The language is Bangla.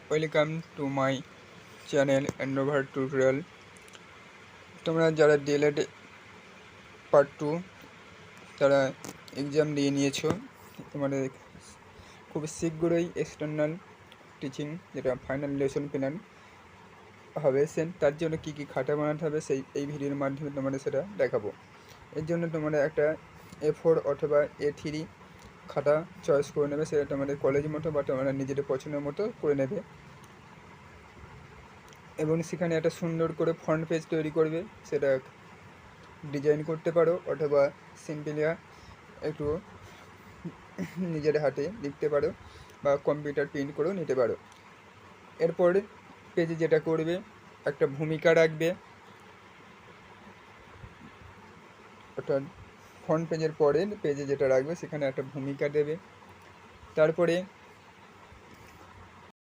Welcome to my channel Andover tutorial. তোমরা যারা ডিএলএড পার্ট 2 তারা এক্সাম দিয়ে নিয়েছো, তোমাদের খুব শীঘ্রই এক্সটার্নাল টিচিং যেটা ফাইনাল লেসন প্ল্যান হবে, তার জন্য কী কী খাতা বানাতে হবে এই ভিডিওর মাধ্যমে তোমাদের সেটা দেখাবো। এর জন্য তোমরা একটা A4 অথবা A3 খাতা চয়েস করে নেবে। সেটা তোমাদের কলেজ মতো বা তোমরা নিজেদের পছন্দের মতো করে নেবে এবং সেখানে একটা সুন্দর করে ফ্রন্ট পেজ তৈরি করবে। সেটা ডিজাইন করতে পারো অথবা সিম্পলি একটু নিজের হাতে লিখতে পারো বা কম্পিউটার প্রিন্ট করেও নিতে পারো। এরপর পেজে যেটা করবে, একটা ভূমিকা রাখবে, অর্থাৎ ফ্রন্ট পেজের পরে পেজে যেটা রাখবে সেখানে একটা ভূমিকা দেবে। তারপরে